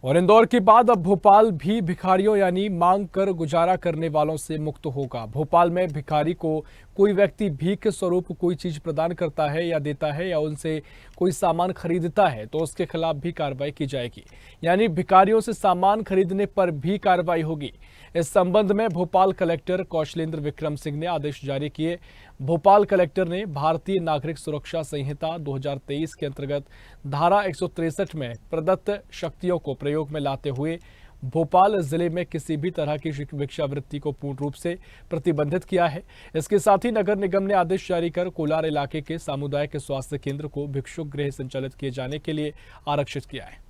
और इंदौर के बाद अब भोपाल भी भिखारियों यानी मांग कर गुजारा करने वालों से मुक्त होगा। भोपाल में भिखारी को कोई व्यक्ति भीख के स्वरूप कोई चीज प्रदान करता है या देता है या उनसे कोई सामान खरीदता है तो उसके खिलाफ भी कार्रवाई की जाएगी। यानी भिखारियों से सामान खरीदने पर भी कार्रवाई होगी। इस संबंध में भोपाल कलेक्टर कौशलेंद्र विक्रम सिंह ने आदेश जारी किए। भोपाल कलेक्टर ने भारतीय नागरिक सुरक्षा संहिता 2023 के अंतर्गत धारा 163 में प्रदत्त शक्तियों को प्रयोग में लाते हुए भोपाल जिले में किसी भी तरह की भिक्षावृत्ति को पूर्ण रूप से प्रतिबंधित किया है। इसके साथ ही नगर निगम ने आदेश जारी कर कोलार इलाके के सामुदायिक स्वास्थ्य केंद्र को भिक्षुक गृह संचालित किए जाने के लिए आरक्षित किया है।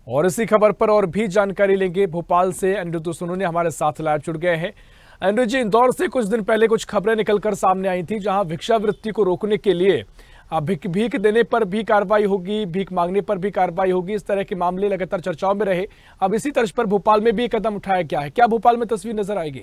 और इसी खबर पर और भी जानकारी लेंगे। भोपाल से अनिरुद्ध सोनू ने हमारे साथ लाइव जुड़ गए हैं। अनिरुद्ध जी, इंदौर से कुछ दिन पहले कुछ खबरें निकलकर सामने आई थी जहां भिक्षावृत्ति को रोकने के लिए भीख देने पर भी कार्रवाई होगी, भीख मांगने पर भी कार्रवाई होगी। इस तरह के मामले लगातार चर्चाओं में रहे। अब इसी तर्ज पर भोपाल में भी कदम उठाया गया है। क्या भोपाल में तस्वीर नजर आएगी?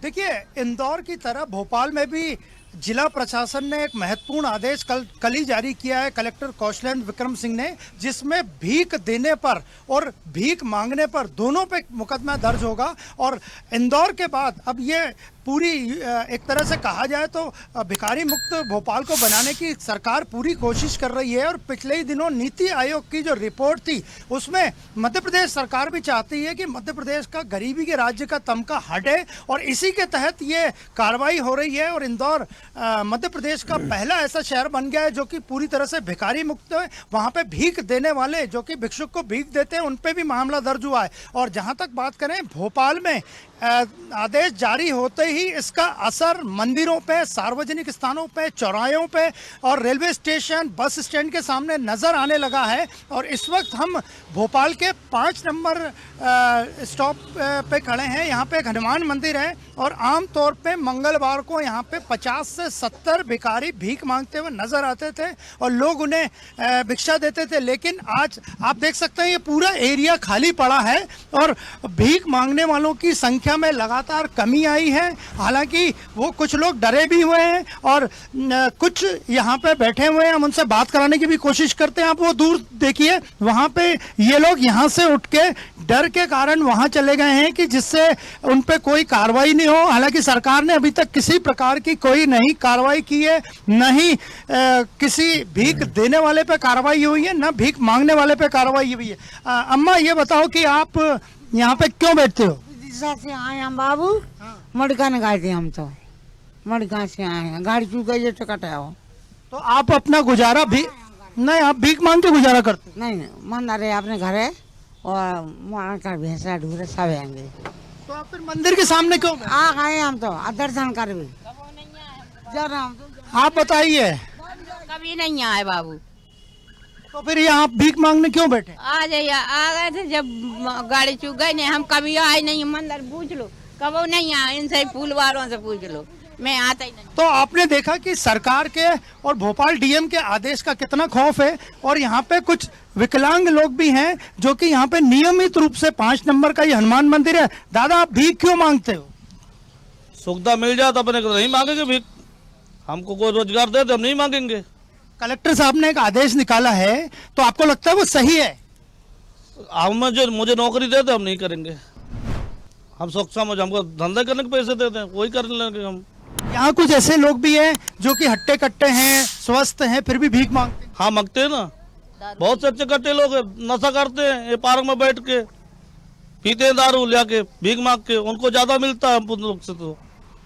देखिए, इंदौर की तरह भोपाल में भी जिला प्रशासन ने एक महत्वपूर्ण आदेश कल ही जारी किया है कलेक्टर कौशलेंद्र विक्रम सिंह ने, जिसमें भीख देने पर और भीख मांगने पर दोनों पे मुकदमा दर्ज होगा। और इंदौर के बाद अब ये पूरी एक तरह से कहा जाए तो भिखारी मुक्त भोपाल को बनाने की सरकार पूरी कोशिश कर रही है। और पिछले ही दिनों नीति आयोग की जो रिपोर्ट थी उसमें मध्य प्रदेश सरकार भी चाहती है कि मध्य प्रदेश का गरीबी के राज्य का तमगा हटे और इसी के तहत ये कार्रवाई हो रही है। और इंदौर मध्य प्रदेश का पहला ऐसा शहर बन गया है जो कि पूरी तरह से भिखारी मुक्त है। वहाँ पे भीख देने वाले जो कि भिक्षुक को भीख देते हैं उन पे भी मामला दर्ज हुआ है। और जहाँ तक बात करें भोपाल में आदेश जारी होते ही इसका असर मंदिरों पे, सार्वजनिक स्थानों पे, चौराहों पे और रेलवे स्टेशन, बस स्टैंड के सामने नजर आने लगा है। और इस वक्त हम भोपाल के 5 नंबर स्टॉप पे खड़े हैं। यहाँ पे एक हनुमान मंदिर है और आमतौर पे मंगलवार को यहाँ पे 50 से 70 भिखारी भीख मांगते हुए नजर आते थे और लोग उन्हें भिक्षा देते थे। लेकिन आज आप देख सकते हैं ये पूरा एरिया खाली पड़ा है और भीख मांगने वालों की संख्या में लगातार कमी आई है। हालांकि वो कुछ लोग डरे भी हुए हैं और कुछ यहाँ पे बैठे हुए हैं। हम उनसे बात कराने की भी कोशिश करते हैं। आप वो दूर देखिए, वहाँ पे ये लोग यहाँ से उठ के डर के कारण वहाँ चले गए हैं कि जिससे उन पे कोई कार्रवाई नहीं हो। हालांकि सरकार ने अभी तक किसी प्रकार की कोई नहीं कार्रवाई की है, न ही किसी भीख देने वाले पे कार्रवाई हुई है, न भीख मांगने वाले पे कार्रवाई हुई है। अम्मा ये बताओ कि आप यहाँ पे क्यों बैठते हो? से आए हम बाबू, मड़गान गए थे हम तो, मड़गान से आए हैं, गाड़ी चुक गई तो कटा हो। तो आप अपना गुजारा भी नहीं, आप भीख मांग के गुजारा करते? नहीं, मन रहे अपने घरे और मार कर भैंसा ढूंढे सब आएंगे। तो आप फिर मंदिर के सामने क्यों आ गए हम तो दर्शन कर भी जरा। आप बताइए। कभी नहीं आए बाबू। तो फिर यहाँ आप भीख मांगने क्यों बैठे? आ जाइए, आ गए थे जब गाड़ी चुक गई नहीं, हम कभी आए नहीं। मंदिर पूछ लो, कबो नहीं आए, इनसे फूल वालों से पूछ लो, मैं आता ही नहीं। तो आपने देखा कि सरकार के और भोपाल डीएम के आदेश का कितना खौफ है। और यहाँ पे कुछ विकलांग लोग भी हैं जो कि यहाँ पे नियमित रूप से 5 नंबर का ये हनुमान मंदिर है। दादा, आप भीख क्यों मांगते हो? सुविधा मिल जाए तो अपने को नहीं मांगेंगे भीख। हमको कोई रोजगार दे तो हम नहीं मांगेंगे। कलेक्टर साहब ने एक आदेश निकाला है, तो आपको लगता है वो सही है? मुझे नौकरी दे तो हम नहीं करेंगे। हम सक्षम हो, हमको धंधा करने के पैसे देते हैं, वही कर लेंगे हम। यहाँ कुछ ऐसे लोग भी हैं जो कि हट्टे कट्टे हैं, स्वस्थ हैं, फिर भी भीख मांगते हैं। हाँ, मांगते हैं ना। बहुत से अच्छे कट्टे लोग हैं, नशा करते हैं, ये पार्क में बैठ के पीते हैं दारू लिया भीख मांग के, उनको ज्यादा मिलता है हम लोग से।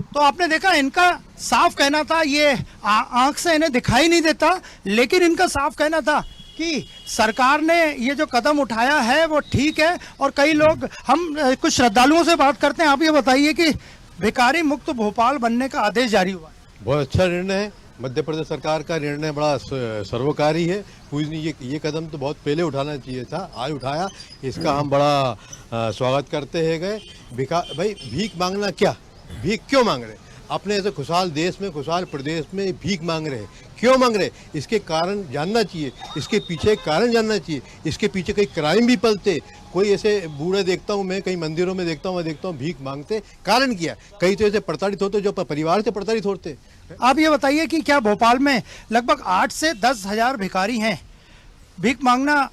तो आपने देखा, इनका साफ कहना था, ये आंख से इन्हें दिखाई नहीं देता, लेकिन इनका साफ कहना था कि सरकार ने ये जो कदम उठाया है वो ठीक है। और कई लोग, हम कुछ श्रद्धालुओं से बात करते हैं। आप ये बताइए कि भिखारी मुक्त भोपाल बनने का आदेश जारी हुआ है। बहुत अच्छा निर्णय है। मध्य प्रदेश सरकार का निर्णय बड़ा सर्वकारी है। ये कदम तो बहुत पहले उठाना चाहिए था, आज उठाया, इसका हम बड़ा स्वागत करते हैं गए। भाई भीख मांगना क्या, भीख क्यों मांग रहे? अपने ऐसे खुशहाल देश में, खुशहाल प्रदेश में भीख मांग रहे, क्यों मांग रहे? इसके कारण जानना चाहिए, इसके पीछे कारण जानना चाहिए। इसके पीछे कई क्राइम भी पलते। कोई ऐसे बूढ़े देखता हूँ मैं, कई मंदिरों में देखता हूँ भीख मांगते, कारण क्या? कई तो ऐसे प्रताड़ित होते जो परिवार से प्रताड़ित होते। आप ये बताइए कि क्या भोपाल में लगभग 8 से 10 हजार भिखारी हैं? भीख मांगना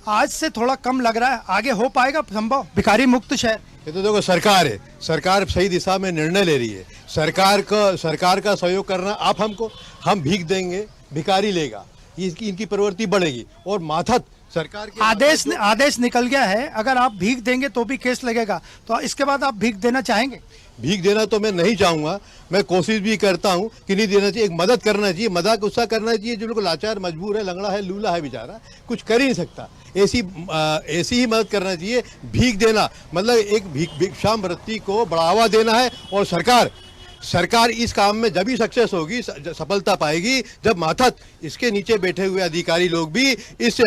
आज से थोड़ा कम लग रहा है, आगे हो पाएगा संभव भिखारी मुक्त शहर? ये तो देखो सरकार है, सरकार सही दिशा में निर्णय ले रही है। सरकार का सहयोग करना, आप हमको, हम भीख देंगे, भिखारी लेगा, इनकी प्रवृत्ति बढ़ेगी और माथत सरकार के आदेश निकल गया है, अगर आप भीख देंगे तो भी केस लगेगा, तो इसके बाद आप भीख देना चाहेंगे? भीख देना तो मैं नहीं चाहूंगा, मैं कोशिश भी करता हूं कि नहीं देना चाहिए, एक मदद करना चाहिए, मजाक गुस्सा करना चाहिए। जो लोग लाचार मजबूर है, लंगड़ा है, लूला है, बेचारा कुछ कर ही नहीं सकता, ऐसी ही मदद करना चाहिए। भीख देना मतलब एक भिक्षाम वृत्ति को बढ़ावा देना है। और सरकार इस काम में जब ही सक्सेस होगी, सफलता पाएगी, जब माथत इसके नीचे बैठे हुए अधिकारी लोग भी इस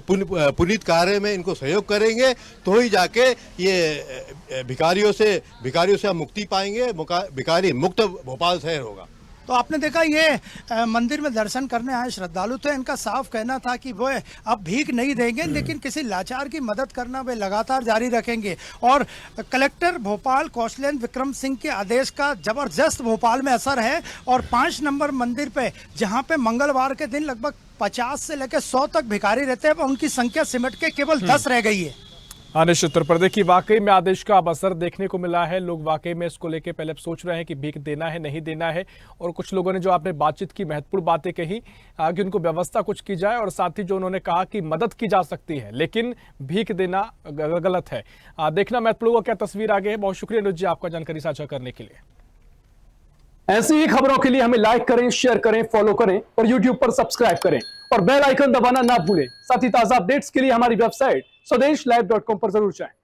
पुनीत कार्य में इनको सहयोग करेंगे, तो ही जाके ये भिखारियों से हम मुक्ति पाएंगे, भिखारी मुक्त भोपाल शहर होगा। तो आपने देखा ये मंदिर में दर्शन करने आए श्रद्धालु, तो इनका साफ कहना था कि वो अब भीख नहीं देंगे, लेकिन किसी लाचार की मदद करना वे लगातार जारी रखेंगे। और कलेक्टर भोपाल कौशलेंद्र विक्रम सिंह के आदेश का जबरदस्त भोपाल में असर है। और 5 नंबर मंदिर पे, जहां पे मंगलवार के दिन लगभग 50 से लेकर 100 तक भिखारी रहते हैं, उनकी संख्या सिमट के केवल 10 रह गई है। निश्चित तौर पर देखिए, वाकई में आदेश का अब असर देखने को मिला है। लोग वाकई में इसको लेके पहले सोच रहे हैं कि भीख देना है नहीं देना है, और कुछ लोगों ने जो आपने बातचीत की महत्वपूर्ण बातें कही कि उनको व्यवस्था कुछ की जाए, और साथ ही जो उन्होंने कहा कि मदद की जा सकती है लेकिन भीख देना गलत है। देखना महत्वपूर्ण, क्या तस्वीर आगे है। बहुत शुक्रिया अनुज जी आपका जानकारी साझा करने के लिए। ऐसी ही खबरों के लिए हमें लाइक करें, शेयर करें, फॉलो करें और यूट्यूब पर सब्सक्राइब करें और बेल आइकन दबाना ना भूलें। साथ ही ताजा अपडेट्स के लिए हमारी वेबसाइट स्वदेशलाइव.com पर जरूर जाएं।